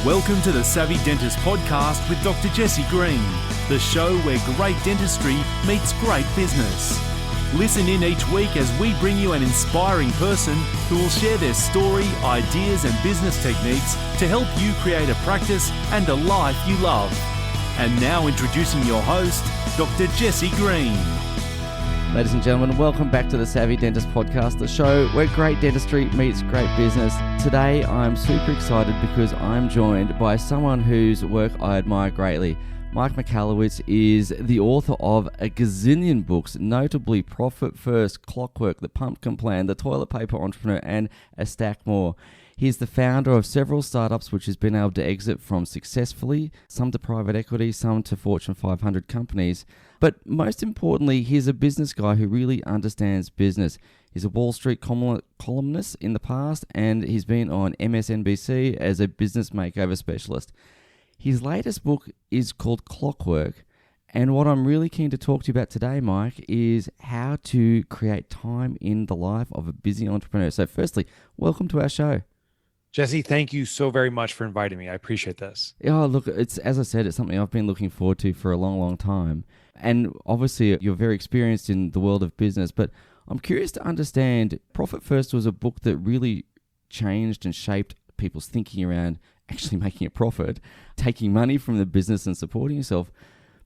Welcome to the Savvy Dentist Podcast with Dr. Jesse Green, the show where great dentistry meets great business. Listen in each week as we bring you an inspiring person who will share their story, ideas, and business techniques to help you create a practice and a life you love. And now introducing your host, Dr. Jesse Green. Ladies and gentlemen, welcome back to the Savvy Dentist Podcast, the show where great dentistry meets great business. Today, I'm super excited because I'm joined by someone whose work I admire greatly. Mike Michalowicz is the author of a gazillion books, notably Profit First, Clockwork, The Pumpkin Plan, The Toilet Paper Entrepreneur, and a stack more. He's the founder of several startups which has been able to exit from successfully, some to private equity, some to Fortune 500 companies. But most importantly, he's a business guy who really understands business. He's a Wall Street columnist in the past, and he's been on MSNBC as a business makeover specialist. His latest book is called Clockwork, and what I'm really keen to talk to you about today, Mike, is how to create time in the life of a busy entrepreneur. So firstly, welcome to our show. Jesse, thank you so very much for inviting me. I appreciate this. Yeah, look, it's, as I said, it's something I've been looking forward to for a long, long time. And obviously, you're very experienced in the world of business, but I'm curious to understand, Profit First was a book that really changed and shaped people's thinking around actually making a profit, taking money from the business and supporting yourself.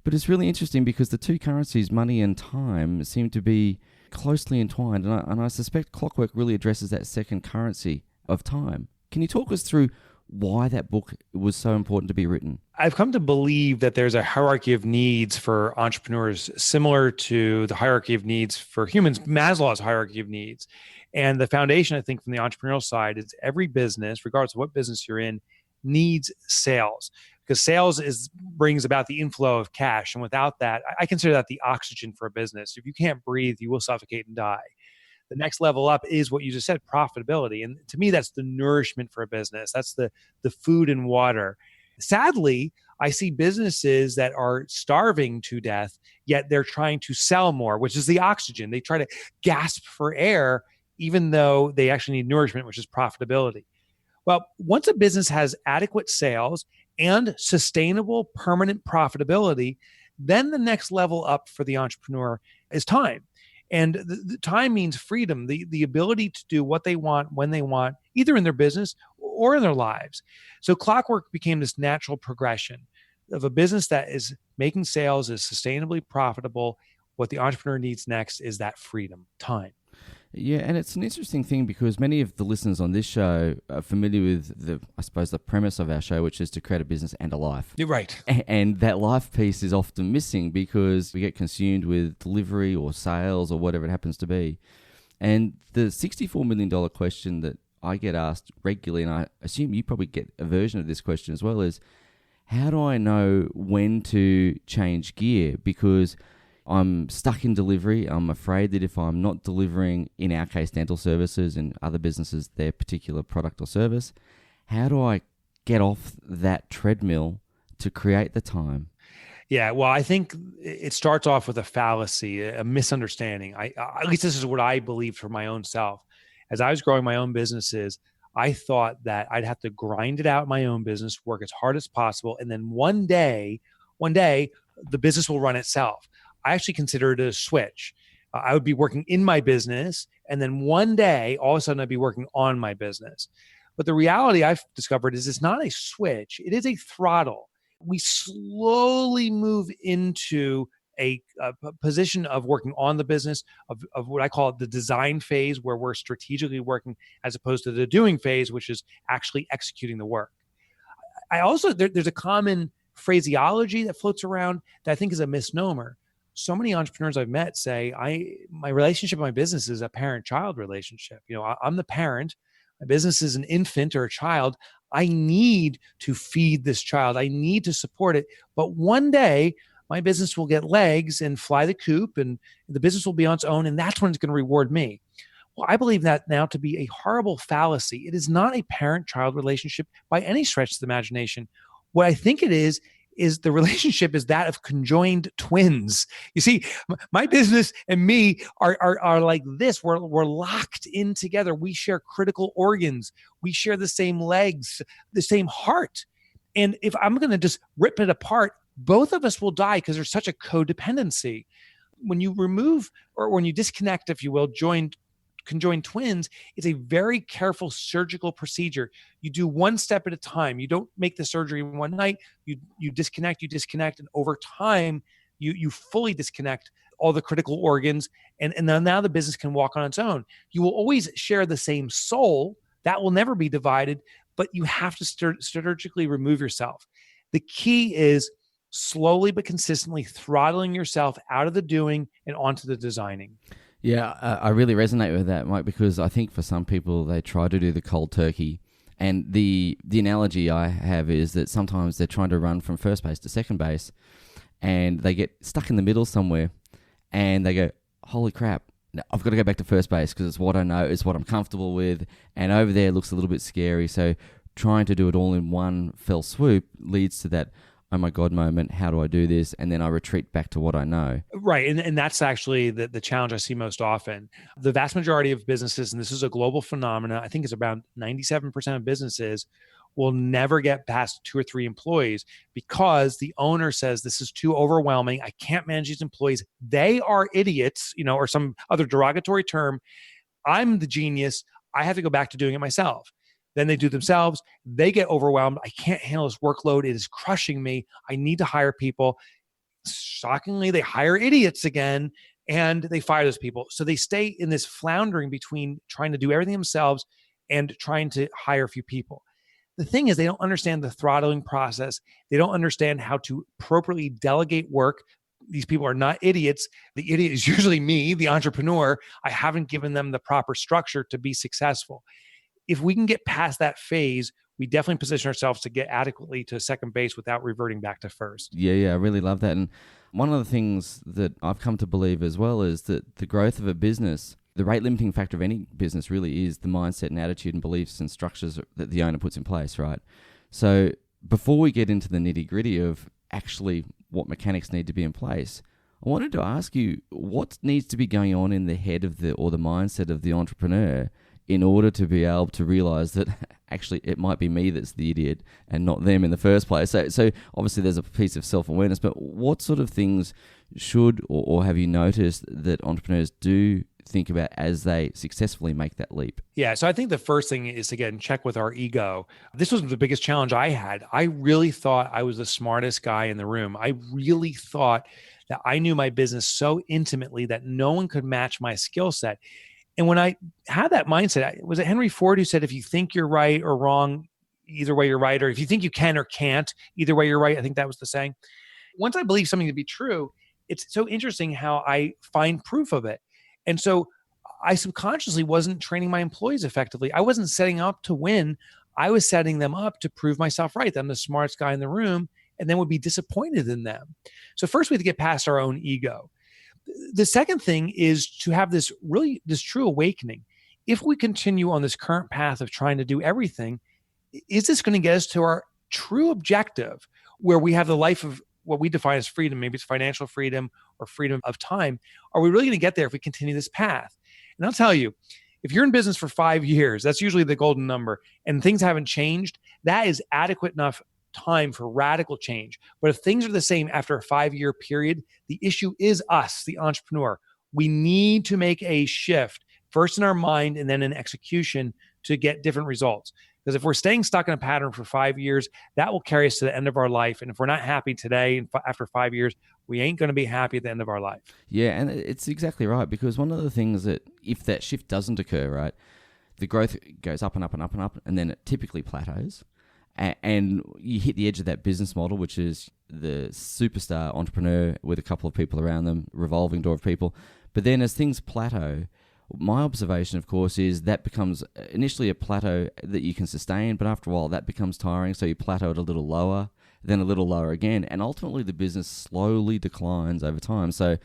But it's really interesting because the two currencies, money and time, seem to be closely entwined. And I suspect Clockwork really addresses that second currency of time. Can you talk us through why that book was so important to be written? I've come to believe that there's a hierarchy of needs for entrepreneurs similar to the hierarchy of needs for humans, Maslow's hierarchy of needs. And the foundation, I think, from the entrepreneurial side is every business, regardless of what business you're in, needs sales, because sales brings about the inflow of cash. And without that, I consider that the oxygen for a business. If you can't breathe, you will suffocate and die. The next level up is what you just said, profitability. And to me, that's the nourishment for a business. That's the food and water. Sadly, I see businesses that are starving to death, yet they're trying to sell more, which is the oxygen. They try to gasp for air, even though they actually need nourishment, which is profitability. Well, once a business has adequate sales and sustainable, permanent profitability, then the next level up for the entrepreneur is time. And the time means freedom, the ability to do what they want, when they want, either in their business or in their lives. So Clockwork became this natural progression of a business that is making sales, is sustainably profitable. What the entrepreneur needs next is that freedom, time. Yeah, and it's an interesting thing because many of the listeners on this show are familiar with the premise of our show, which is to create a business and a life. You're right. And that life piece is often missing because we get consumed with delivery or sales or whatever it happens to be. And the $64 million question that I get asked regularly, and I assume you probably get a version of this question as well, is how do I know when to change gear? Because I'm stuck in delivery. I'm afraid that if I'm not delivering, in our case, dental services and other businesses, their particular product or service, how do I get off that treadmill to create the time? Yeah, well, I think it starts off with a fallacy, a misunderstanding. At least this is what I believed for my own self. As I was growing my own businesses, I thought that I'd have to grind it out in my own business, work as hard as possible, and then one day, the business will run itself. I actually consider it a switch. I would be working in my business, and then one day, all of a sudden, I'd be working on my business. But the reality I've discovered is it's not a switch. It is a throttle. We slowly move into a position of working on the business, of what I call the design phase, where we're strategically working, as opposed to the doing phase, which is actually executing the work. I also, there's a common phraseology that floats around that I think is a misnomer. So many entrepreneurs I've met say, my relationship with my business is a parent-child relationship. You know, I'm the parent, my business is an infant or a child. I need to feed this child. I need to support it. But one day, my business will get legs and fly the coop, and the business will be on its own, and that's when it's going to reward me. Well, I believe that now to be a horrible fallacy. It is not a parent-child relationship by any stretch of the imagination. What I think it is the relationship is that of conjoined twins. You see, my business and me are like this. We're locked in together. We share critical organs. We share the same legs, the same heart. And if I'm going to just rip it apart, both of us will die because there's such a codependency. When you remove, or when you disconnect, if you will, conjoined twins, it's a very careful surgical procedure. You do one step at a time. You don't make the surgery in one night. You disconnect, and over time, you fully disconnect all the critical organs, and now the business can walk on its own. You will always share the same soul. That will never be divided, but you have to strategically remove yourself. The key is slowly but consistently throttling yourself out of the doing and onto the designing. Yeah, I really resonate with that, Mike, because I think for some people, they try to do the cold turkey. And the analogy I have is that sometimes they're trying to run from first base to second base, and they get stuck in the middle somewhere, and they go, holy crap, I've got to go back to first base because it's what I know, it's what I'm comfortable with, and over there looks a little bit scary. So trying to do it all in one fell swoop leads to that, oh my God moment, how do I do this? And then I retreat back to what I know. Right. And that's actually the challenge I see most often. The vast majority of businesses, and this is a global phenomenon, I think it's around 97% of businesses will never get past 2 or 3 employees because the owner says, this is too overwhelming. I can't manage these employees. They are idiots, or some other derogatory term. I'm the genius. I have to go back to doing it myself. Then they do themselves. They get overwhelmed. I can't handle this workload. It is crushing me. I need to hire people. Shockingly, they hire idiots again and they fire those people. So they stay in this floundering between trying to do everything themselves and trying to hire a few people. The thing is, they don't understand the throttling process. They don't understand how to appropriately delegate work. These people are not idiots. The idiot is usually me, the entrepreneur. I haven't given them the proper structure to be successful. If we can get past that phase, we definitely position ourselves to get adequately to second base without reverting back to first. Yeah, I really love that. And one of the things that I've come to believe as well is that the growth of a business, the rate limiting factor of any business really is the mindset and attitude and beliefs and structures that the owner puts in place, right? So before we get into the nitty gritty of actually what mechanics need to be in place, I wanted to ask you what needs to be going on in the head of the mindset of the entrepreneur in order to be able to realize that actually it might be me that's the idiot and not them in the first place. So obviously there's a piece of self-awareness, but what sort of things should or have you noticed that entrepreneurs do think about as they successfully make that leap? Yeah. So I think the first thing is to get in check with our ego. This was the biggest challenge I had. I really thought I was the smartest guy in the room. I really thought that I knew my business so intimately that no one could match my skill set. And when I had that mindset, was it Henry Ford who said, if you think you're right or wrong, either way you're right, or if you think you can or can't, either way you're right. I think that was the saying. Once I believe something to be true, it's so interesting how I find proof of it. And so I subconsciously wasn't training my employees effectively. I wasn't setting up to win. I was setting them up to prove myself right, that I'm the smartest guy in the room, and then would be disappointed in them. So first we have to get past our own ego. The second thing is to have this true awakening. If we continue on this current path of trying to do everything, is this going to get us to our true objective where we have the life of what we define as freedom? Maybe it's financial freedom or freedom of time. Are we really going to get there if we continue this path? And I'll tell you, if you're in business for 5 years, that's usually the golden number, and things haven't changed, that is adequate enough time for radical change. But if things are the same after a 5-year period, the issue is us, the entrepreneur. We need to make a shift, first in our mind and then in execution, to get different results. Because if we're staying stuck in a pattern for 5 years, that will carry us to the end of our life. And if we're not happy today and after 5 years, we ain't going to be happy at the end of our life. Yeah, and it's exactly right. Because one of the things that if that shift doesn't occur, right, the growth goes up and up and up and up, and then it typically plateaus. And you hit the edge of that business model, which is the superstar entrepreneur with a couple of people around them, revolving door of people. But then as things plateau, my observation, of course, is that becomes initially a plateau that you can sustain, but after a while that becomes tiring. So you plateau it a little lower, then a little lower again. And ultimately the business slowly declines over time. So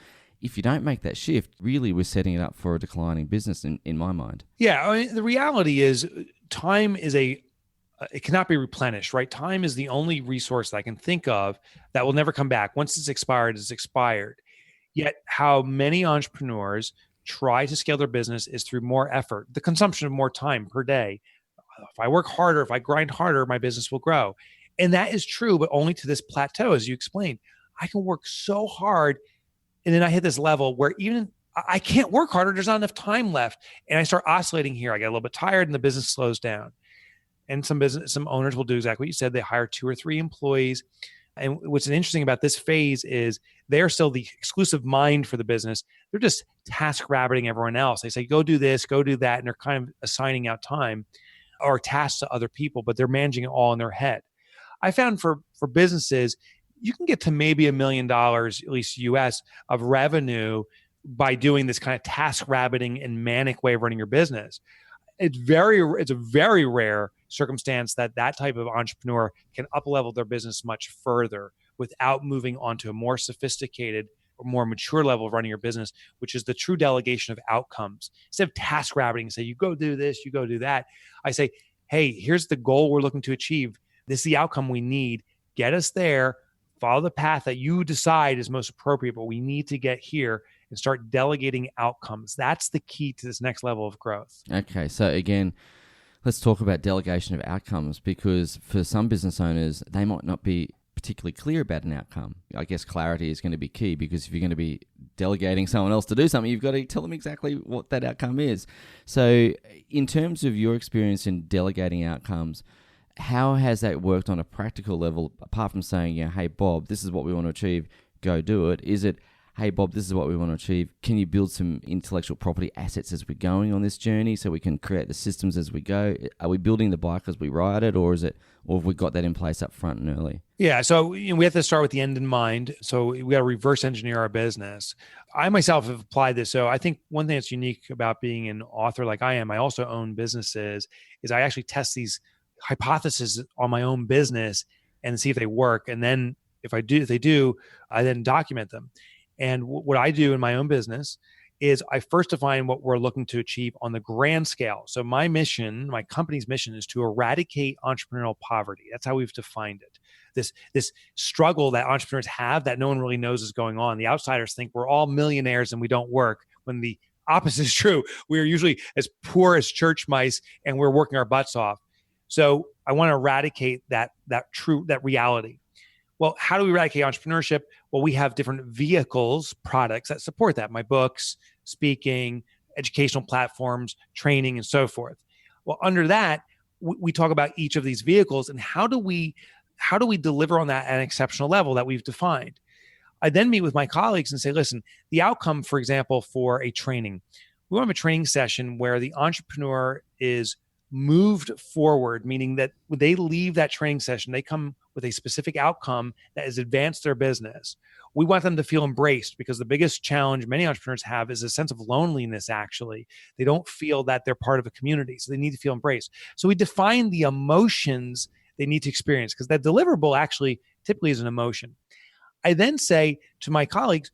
if you don't make that shift, really we're setting it up for a declining business in my mind. Yeah. I mean, the reality is time is it cannot be replenished, right? Time is the only resource that I can think of that will never come back. Once it's expired, it's expired. Yet how many entrepreneurs try to scale their business is through more effort, the consumption of more time per day. If I work harder, if I grind harder, my business will grow. And that is true, but only to this plateau, as you explained. I can work so hard, and then I hit this level where even I can't work harder. There's not enough time left. And I start oscillating here. I get a little bit tired and the business slows down. And some owners will do exactly what you said. They hire 2 or 3 employees. And what's interesting about this phase is they're still the exclusive mind for the business. They're just task rabbiting everyone else. They say, go do this, go do that. And they're kind of assigning out time or tasks to other people, but they're managing it all in their head. I found for businesses, you can get to maybe $1 million, at least US, of revenue by doing this kind of task rabbiting and manic way of running your business. It's a very rare circumstance that type of entrepreneur can up-level their business much further without moving on to a more sophisticated or more mature level of running your business, which is the true delegation of outcomes. Instead of task rabbiting, say, you go do this, you go do that. I say, hey, here's the goal we're looking to achieve. This is the outcome we need. Get us there. Follow the path that you decide is most appropriate, but we need to get here and start delegating outcomes. That's the key to this next level of growth. Okay, so again, let's talk about delegation of outcomes, because for some business owners, they might not be particularly clear about an outcome. I guess clarity is going to be key, because if you're going to be delegating someone else to do something, you've got to tell them exactly what that outcome is. So in terms of your experience in delegating outcomes, how has that worked on a practical level, apart from saying, hey, Bob, this is what we want to achieve, go do it? Is it, hey, Bob, this is what we want to achieve. Can you build some intellectual property assets as we're going on this journey so we can create the systems as we go? Are we building the bike as we ride it, or have we got that in place up front and early? Yeah. So we have to start with the end in mind. So we got to reverse engineer our business. I myself have applied this. So I think one thing that's unique about being an author like I am, I also own businesses, is I actually test these hypotheses on my own business and see if they work. And then if they do, I then document them. And what I do in my own business is I first define what we're looking to achieve on the grand scale. So my mission, my company's mission, is to eradicate entrepreneurial poverty. That's how we've defined it. This struggle that entrepreneurs have that no one really knows is going on. The outsiders think we're all millionaires and we don't work, when the opposite is true. We are usually as poor as church mice and we're working our butts off. So I want to eradicate that reality. Well, how do we eradicate entrepreneurship? Well, we have different vehicles, products that support that. My books, speaking, educational platforms, training, and so forth. Well, under that, we talk about each of these vehicles and how do we deliver on that at an exceptional level that we've defined. I then meet with my colleagues and say, listen, the outcome, for example, for a training, we want to have a training session where the entrepreneur is moved forward, meaning that when they leave that training session, they come with a specific outcome that has advanced their business. We want them to feel embraced, because the biggest challenge many entrepreneurs have is a sense of loneliness, actually. They don't feel that they're part of a community, so they need to feel embraced. So we define the emotions they need to experience, because that deliverable actually typically is an emotion. I then say to my colleagues,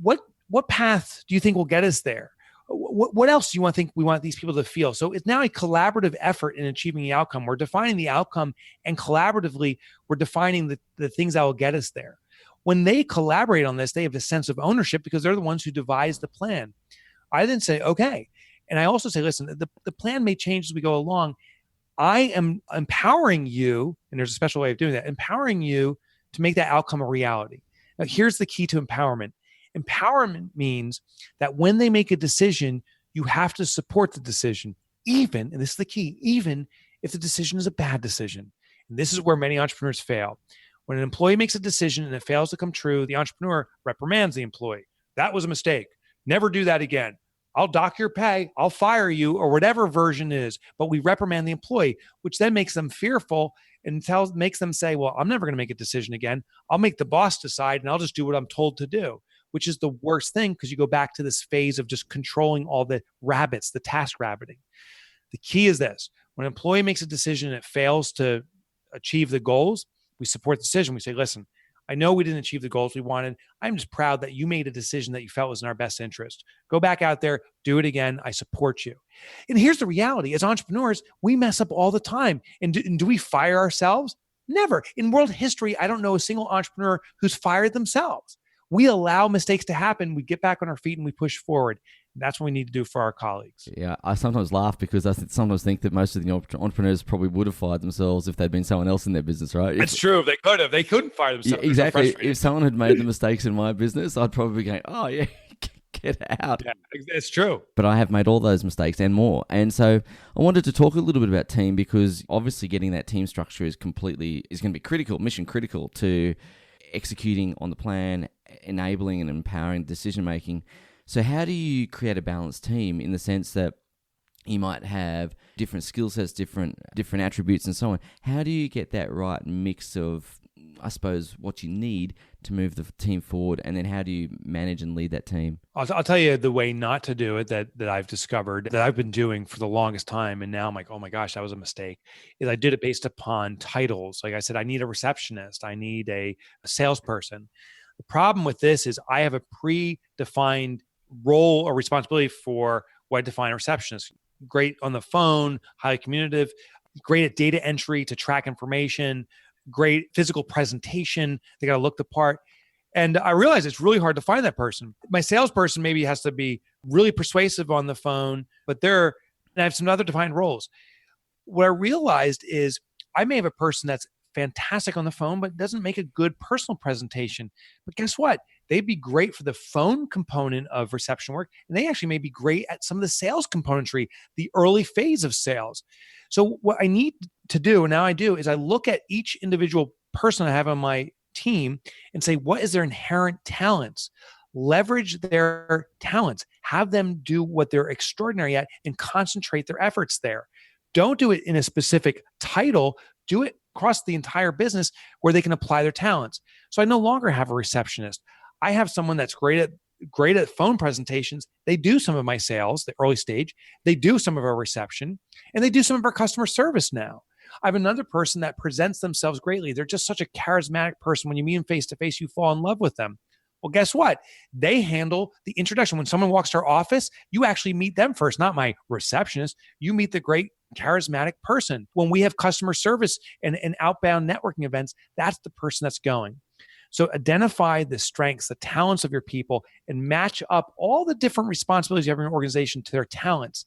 what path do you think will get us there? What else do you we want these people to feel? So it's now a collaborative effort in achieving the outcome. We're defining the outcome, and collaboratively, we're defining the things that will get us there. When they collaborate on this, they have a sense of ownership because they're the ones who devised the plan. I then say, okay. And I also say, listen, the plan may change as we go along. I am empowering you, and there's a special way of doing that, empowering you to make that outcome a reality. Now, here's the key to empowerment. Empowerment means that when they make a decision, you have to support the decision, even, and this is the key, even if the decision is a bad decision. And this is where many entrepreneurs fail. When an employee makes a decision and it fails to come true, the entrepreneur reprimands the employee. That was a mistake. Never do that again. I'll dock your pay, I'll fire you, or whatever version is. But we reprimand the employee, which then makes them fearful and makes them say, well, I'm never going to make a decision again. I'll make the boss decide and I'll just do what I'm told to do, which is the worst thing, because you go back to this phase of just controlling all the rabbits, the task rabbiting. The key is this: when an employee makes a decision and it fails to achieve the goals, we support the decision. We say, listen, I know we didn't achieve the goals we wanted. I'm just proud that you made a decision that you felt was in our best interest. Go back out there, do it again. I support you. And here's the reality. As entrepreneurs, we mess up all the time. And do we fire ourselves? Never. In world history, I don't know a single entrepreneur who's fired themselves. We allow mistakes to happen. We get back on our feet and we push forward. That's what we need to do for our colleagues. Yeah, I sometimes laugh because I sometimes think that most of the entrepreneurs probably would have fired themselves if they'd been someone else in their business, right? It's true. If they could have. They couldn't fire themselves. Yeah, exactly. If someone had made the mistakes in my business, I'd probably be going, oh, yeah, get out. Yeah, it's true. But I have made all those mistakes and more. And so I wanted to talk a little bit about team, because obviously getting that team structure is going to be critical, mission critical to executing on the plan, enabling and empowering decision making. So how do you create a balanced team in the sense that you might have different skill sets, different attributes and so on? How do you get that right mix of, I suppose, what you need to move the team forward, and then how do you manage and lead that team? I'll tell you the way not to do it that I've discovered, that I've been doing for the longest time, and now I'm like, oh my gosh, that was a mistake, is I did it based upon titles. Like I said, I need a receptionist, I need a salesperson. The problem with this is I have a predefined role or responsibility for what I define a receptionist. Great on the phone, highly communicative, great at data entry to track information, great physical presentation. They got to look the part. And I realize it's really hard to find that person. My salesperson maybe has to be really persuasive on the phone, but and I have some other defined roles. What I realized is I may have a person that's fantastic on the phone, but doesn't make a good personal presentation. But guess what? They'd be great for the phone component of reception work. And they actually may be great at some of the sales componentry, the early phase of sales. So what I need to do, and now I do, is I look at each individual person I have on my team and say, what is their inherent talents? Leverage their talents, have them do what they're extraordinary at, and concentrate their efforts there. Don't do it in a specific title. Do it across the entire business where they can apply their talents. So I no longer have a receptionist. I have someone that's great at phone presentations. They do some of my sales, the early stage. They do some of our reception, and they do some of our customer service now. I have another person that presents themselves greatly. They're just such a charismatic person. When you meet them face to face, you fall in love with them. Well, guess what? They handle the introduction. When someone walks to our office, you actually meet them first, not my receptionist. You meet the great charismatic person. When we have customer service and outbound networking events, that's the person that's going. So identify the strengths, the talents of your people, and match up all the different responsibilities you have in your organization to their talents.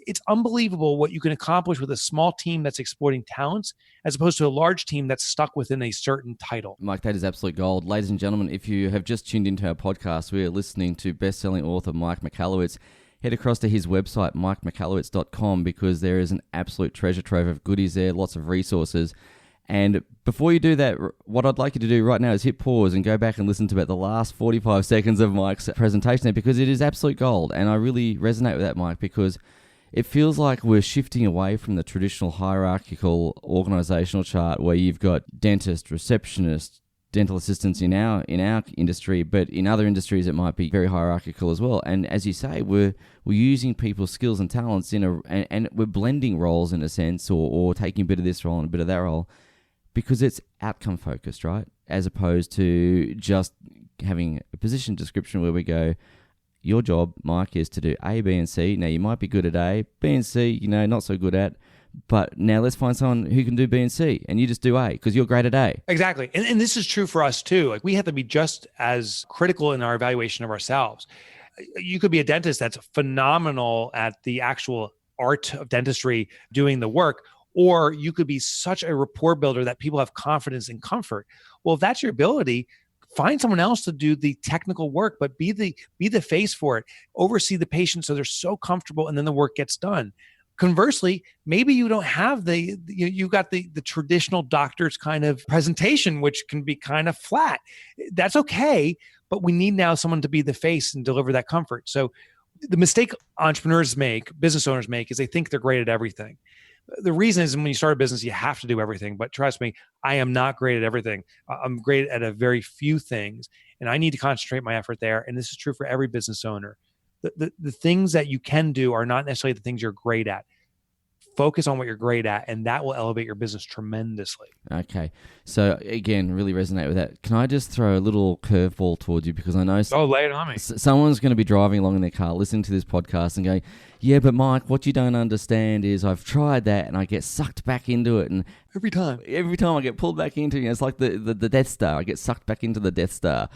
It's unbelievable what you can accomplish with a small team that's exploiting talents as opposed to a large team that's stuck within a certain title. Mike, that is absolute gold. Ladies and gentlemen, if you have just tuned into our podcast, we are listening to best-selling author Mike Michalowicz. Head across to his website, mikemichalowicz.com, because there is an absolute treasure trove of goodies there, lots of resources. And before you do that, what I'd like you to do right now is hit pause and go back and listen to about the last 45 seconds of Mike's presentation there, because it is absolute gold. And I really resonate with that, Mike, because it feels like we're shifting away from the traditional hierarchical organizational chart where you've got dentist, receptionist, dental assistants in our industry, but in other industries it might be very hierarchical as well. And as you say, we're using people's skills and talents and we're blending roles in a sense, or taking a bit of this role and a bit of that role, because it's outcome focused, right? As opposed to just having a position description where we go, your job, Mike, is to do A, B, and C. Now, you might be good at A, B, and C, not so good at. But now let's find someone who can do B and C, and you just do A because you're great at A. Exactly. And this is true for us too. Like, we have to be just as critical in our evaluation of ourselves. You could be a dentist that's phenomenal at the actual art of dentistry, doing the work, or you could be such a rapport builder that people have confidence and comfort. Well, if that's your ability, find someone else to do the technical work, but be the face for it. Oversee the patient so they're so comfortable, and then the work gets done. Conversely, maybe you don't have you got the traditional doctor's kind of presentation, which can be kind of flat. That's okay, but we need now someone to be the face and deliver that comfort. So the mistake entrepreneurs make, business owners make, is they think they're great at everything. The reason is when you start a business, you have to do everything. But trust me, I am not great at everything. I'm great at a very few things, and I need to concentrate my effort there. And this is true for every business owner. The things that you can do are not necessarily the things you're great at. Focus on what you're great at, and that will elevate your business tremendously. Okay. So again, really resonate with that. Can I just throw a little curveball towards you? Because I know lay it on me. Someone's going to be driving along in their car, listening to this podcast and going, yeah, but Mike, what you don't understand is I've tried that and I get sucked back into it. And every time I get pulled back into it, it's like the Death Star. I get sucked back into the Death Star.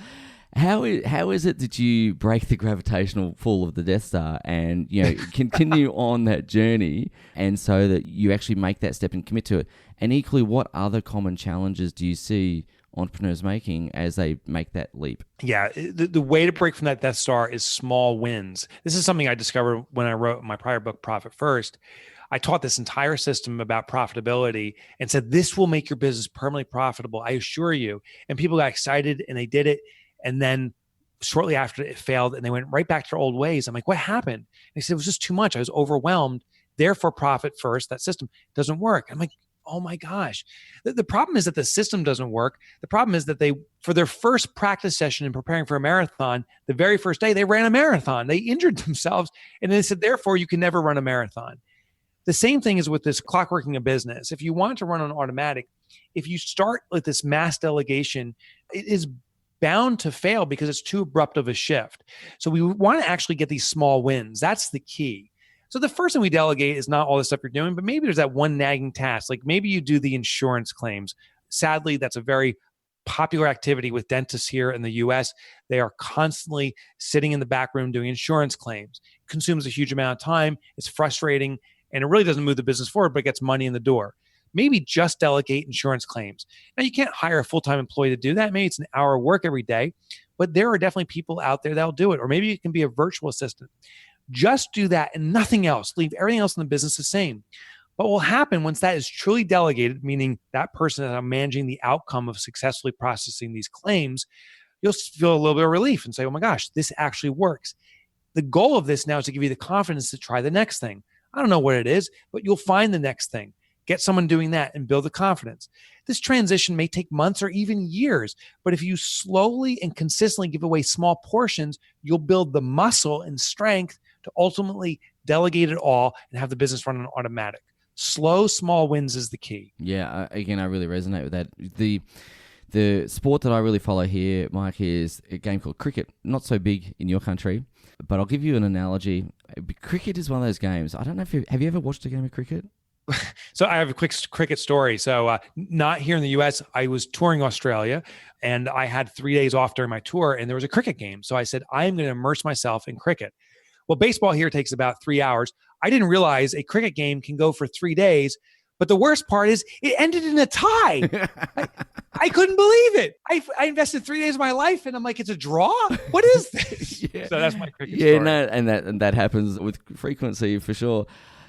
How is it that you break the gravitational pull of the Death Star and continue on that journey, and so that you actually make that step and commit to it? And equally, what other common challenges do you see entrepreneurs making as they make that leap? Yeah, the way to break from that Death Star is small wins. This is something I discovered when I wrote my prior book, Profit First. I taught this entire system about profitability and said, this will make your business permanently profitable, I assure you. And people got excited and they did it. And then shortly after it failed and they went right back to their old ways. I'm like, what happened? And they said, it was just too much. I was overwhelmed. Therefore, Profit First, that system doesn't work. I'm like, oh my gosh. The problem is that the system doesn't work. The problem is that for their first practice session in preparing for a marathon, the very first day they ran a marathon. They injured themselves. And they said, therefore, you can never run a marathon. The same thing is with this clockworking a business. If you want to run on automatic, if you start with this mass delegation, it is bound to fail because it's too abrupt of a shift. So we want to actually get these small wins. That's the key. So the first thing we delegate is not all the stuff you're doing, but maybe there's that one nagging task. Like maybe you do the insurance claims. Sadly, that's a very popular activity with dentists here in the US. They are constantly sitting in the back room doing insurance claims. It consumes a huge amount of time. It's frustrating, and it really doesn't move the business forward, but it gets money in the door. Maybe just delegate insurance claims. Now, you can't hire a full-time employee to do that. Maybe it's an hour of work every day, but there are definitely people out there that'll do it. Or maybe it can be a virtual assistant. Just do that and nothing else. Leave everything else in the business the same. What will happen once that is truly delegated, meaning that person is managing the outcome of successfully processing these claims, you'll feel a little bit of relief and say, oh my gosh, this actually works. The goal of this now is to give you the confidence to try the next thing. I don't know what it is, but you'll find the next thing. Get someone doing that and build the confidence. This transition may take months or even years, but if you slowly and consistently give away small portions, you'll build the muscle and strength to ultimately delegate it all and have the business run on automatic. Slow, small wins is the key. Yeah, again, I really resonate with that. The sport that I really follow here, Mike, is a game called cricket. Not so big in your country, but I'll give you an analogy. Cricket is one of those games. I don't know if have you ever watched a game of cricket? So I have a quick cricket story. So not here in the US, I was touring Australia and I had 3 days off during my tour and there was a cricket game. So I said, I'm going to immerse myself in cricket. Well, baseball here takes about 3 hours. I didn't realize a cricket game can go for 3 days. But the worst part is it ended in a tie. I couldn't believe it. I invested 3 days of my life and I'm like, it's a draw? What is this? Yeah. So that's my cricket story. No, and that happens with frequency for sure.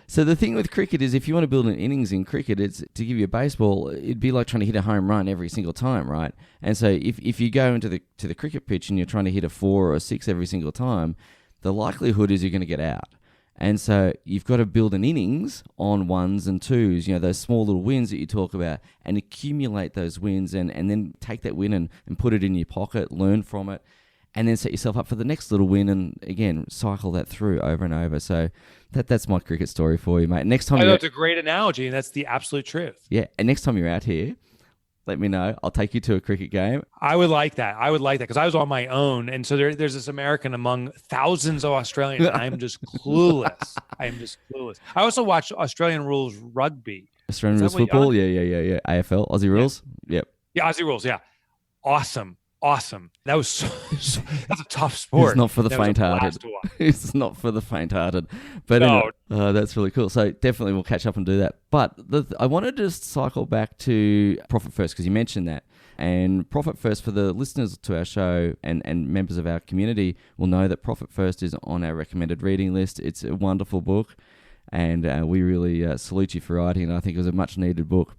So the thing with cricket is if you want to build an innings in cricket, it's to give you a baseball, it'd be like trying to hit a home run every single time, right? And so if you go into the cricket pitch and you're trying to hit a 4 or a 6 every single time, the likelihood is you're going to get out. And so you've got to build an innings on 1s and 2s, those small little wins that you talk about, and accumulate those wins and then take that win and put it in your pocket, learn from it, and then set yourself up for the next little win and, again, cycle that through over and over. So that's my cricket story for you, mate. Next time that's a great analogy, and that's the absolute truth. Yeah, and next time you're out here, let me know. I'll take you to a cricket game. I would like that because I was on my own. And so there's this American among thousands of Australians. And I'm just clueless. I also watch Australian rules rugby. Australian rules football? Yeah. AFL, Aussie rules? Yep. Yeah, Aussie rules, yeah. Awesome. That was that's a tough sport. It's not for the faint-hearted. It's not for the faint-hearted. But no. Anyway, that's really cool. So definitely we'll catch up and do that. But I wanted to just cycle back to Profit First because you mentioned that. And Profit First, for the listeners to our show and members of our community, will know that Profit First is on our recommended reading list. It's a wonderful book, and we really salute you for writing it. I think it was a much-needed book.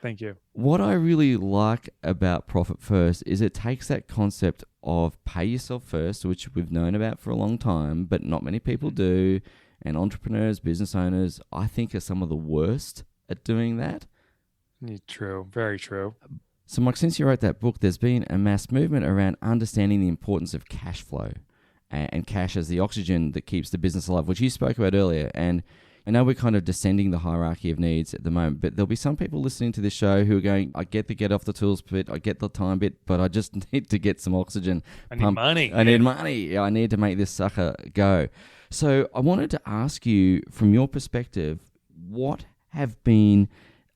Thank you. What I really like about Profit First is it takes that concept of pay yourself first, which we've known about for a long time, but not many people do. And entrepreneurs, business owners, I think are some of the worst at doing that. True. Very true. So, Mike, since you wrote that book, there's been a mass movement around understanding the importance of cash flow and cash as the oxygen that keeps the business alive, which you spoke about earlier. And I know we're kind of descending the hierarchy of needs at the moment, but there'll be some people listening to this show who are going, I get the get off the tools bit, I get the time bit, but I just need to get some oxygen. I need money. I need money. I need to make this sucker go. So I wanted to ask you, from your perspective, what have been,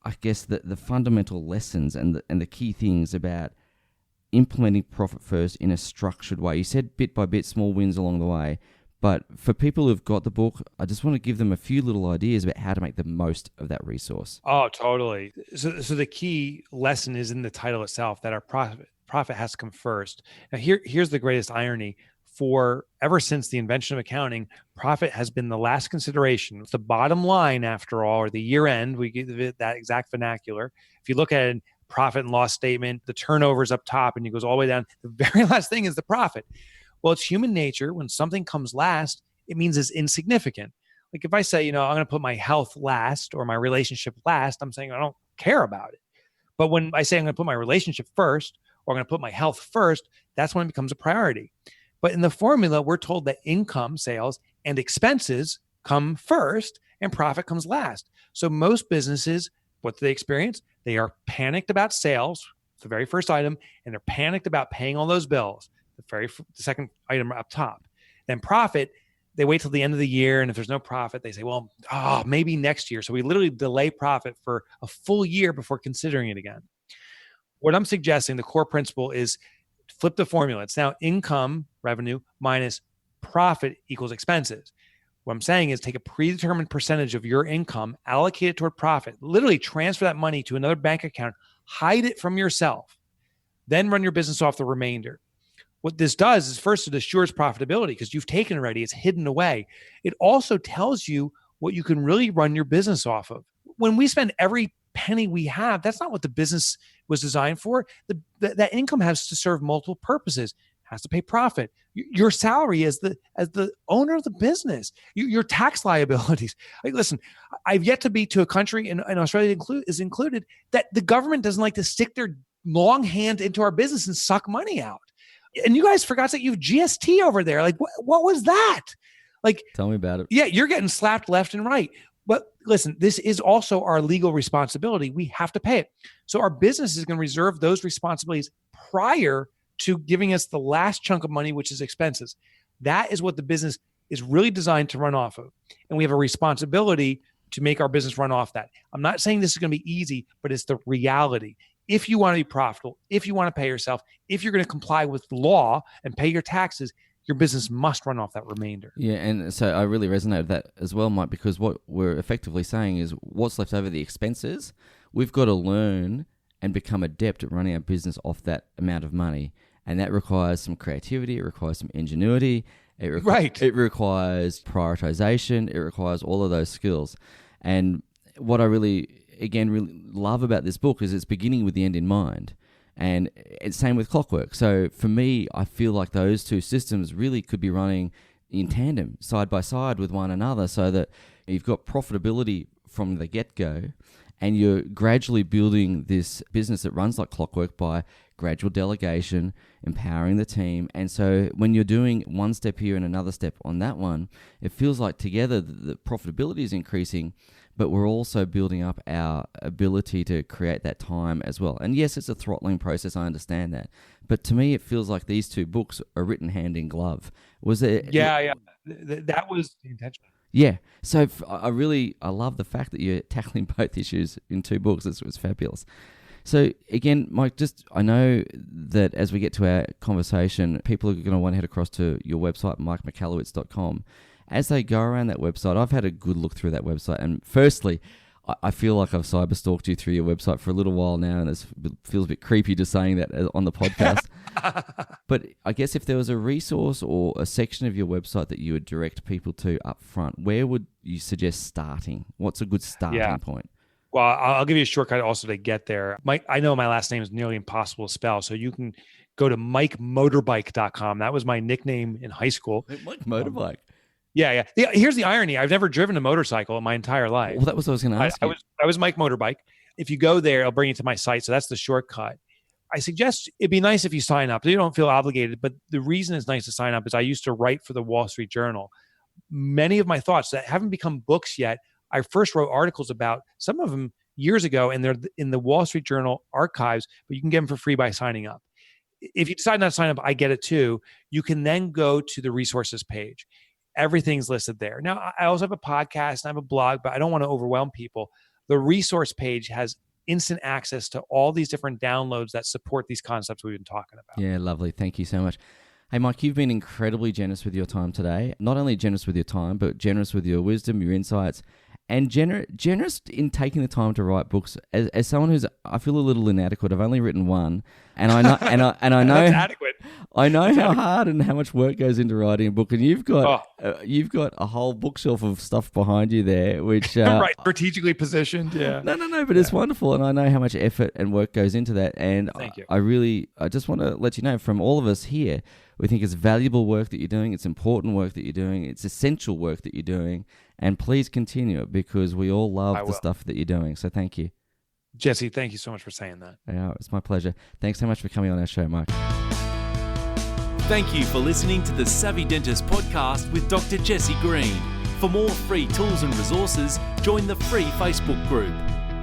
I guess, the fundamental lessons and the key things about implementing profit first in a structured way. You said bit by bit, small wins along the way. But for people who've got the book, I just want to give them a few little ideas about how to make the most of that resource. Oh, totally. So the key lesson is in the title itself, that our profit has to come first. Now, here's the greatest irony. Ever since the invention of accounting, profit has been the last consideration. It's the bottom line, after all, or the year end. We give it that exact vernacular. If you look at a profit and loss statement, the turnover is up top and it goes all the way down. The very last thing is the profit. Well, it's human nature. When something comes last, it means it's insignificant. Like if I say, I'm going to put my health last or my relationship last, I'm saying I don't care about it. But when I say I'm going to put my relationship first or I'm going to put my health first, that's when it becomes a priority. But in the formula, we're told that income, sales, and expenses come first and profit comes last. So most businesses, what do they experience? They are panicked about sales, the very first item, and they're panicked about paying all those bills, the second item up top. Then profit, they wait till the end of the year, and if there's no profit, they say, well, maybe next year. So we literally delay profit for a full year before considering it again. What I'm suggesting, the core principle is flip the formula. It's now income, revenue, minus profit equals expenses. What I'm saying is take a predetermined percentage of your income, allocate it toward profit, literally transfer that money to another bank account, hide it from yourself, then run your business off the remainder. What this does is, first, it assures profitability because you've taken it already. It's hidden away. It also tells you what you can really run your business off of. When we spend every penny we have, that's not what the business was designed for. That income has to serve multiple purposes. It has to pay profit. Your salary as the owner of the business, your tax liabilities. Like, listen, I've yet to be to a country, and Australia is included, that the government doesn't like to stick their long hand into our business and suck money out. And you guys forgot that you have GST over there. Like, what was that? Like, tell me about it. Yeah, you're getting slapped left and right. But listen, this is also our legal responsibility. We have to pay it. So our business is going to reserve those responsibilities prior to giving us the last chunk of money, which is expenses. That is what the business is really designed to run off of. And we have a responsibility to make our business run off that. I'm not saying this is going to be easy, but it's the reality. If you want to be profitable, if you want to pay yourself, if you're going to comply with the law and pay your taxes, your business must run off that remainder. Yeah, and so I really resonate with that as well, Mike, because what we're effectively saying is what's left over, the expenses, we've got to learn and become adept at running our business off that amount of money. And that requires some creativity, it requires some ingenuity, it requires prioritization, it requires all of those skills. And what I really love about this book is it's beginning with the end in mind. And it's same with Clockwork. So for me, I feel like those two systems really could be running in tandem, side by side with one another, so that you've got profitability from the get-go and you're gradually building this business that runs like clockwork by gradual delegation, empowering the team. And so when you're doing one step here and another step on that one, it feels like together the profitability is increasing, but we're also building up our ability to create that time as well. And yes, it's a throttling process, I understand that. But to me, it feels like these two books are written hand in glove. Was it? Yeah. That was the intention. Yeah. So I love the fact that you're tackling both issues in two books. It was fabulous. So again, Mike, I know that as we get to our conversation, people are going to want to head across to your website, mikemichalowicz.com. As they go around that website, I've had a good look through that website. And firstly, I feel like I've cyber-stalked you through your website for a little while now, and it feels a bit creepy just saying that on the podcast. But I guess if there was a resource or a section of your website that you would direct people to up front, where would you suggest starting? What's a good starting point? Well, I'll give you a shortcut also to get there. I know my last name is nearly impossible to spell, so you can go to MikeMotorbike.com. That was my nickname in high school. Mike Motorbike. Yeah. Here's the irony. I've never driven a motorcycle in my entire life. Well, that was what I was going to ask you. I was Mike Motorbike. If you go there, it'll bring you to my site. So that's the shortcut. I suggest it'd be nice if you sign up. You don't feel obligated, but the reason it's nice to sign up is I used to write for the Wall Street Journal. Many of my thoughts that haven't become books yet, I first wrote articles about, some of them years ago, and they're in the Wall Street Journal archives, but you can get them for free by signing up. If you decide not to sign up, I get it too. You can then go to the resources page. Everything's listed there. Now, I also have a podcast and I have a blog, but I don't want to overwhelm people. The resource page has instant access to all these different downloads that support these concepts we've been talking about. Yeah, lovely. Thank you so much. Hey, Mike, you've been incredibly generous with your time today. Not only generous with your time, but generous with your wisdom, your insights, and generous in taking the time to write books. As someone who's, I feel a little inadequate. I've only written one, and I know, and I know, That's adequate. I know how hard and how much work goes into writing a book. And you've got a whole bookshelf of stuff behind you there, which right, strategically positioned. Yeah. No, but it's wonderful, and I know how much effort and work goes into that. And Thank you. I just want to let you know, from all of us here, we think it's valuable work that you're doing. It's important work that you're doing. It's essential work that you're doing. And please continue it, because we all love the stuff that you're doing. So thank you. Jesse, thank you so much for saying that. Yeah, it's my pleasure. Thanks so much for coming on our show, Mike. Thank you for listening to the Savvy Dentist podcast with Dr. Jesse Green. For more free tools and resources, join the free Facebook group.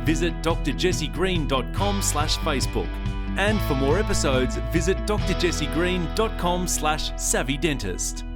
Visit drjessegreen.com/Facebook. And for more episodes, visit drjessegreen.com/savvydentist.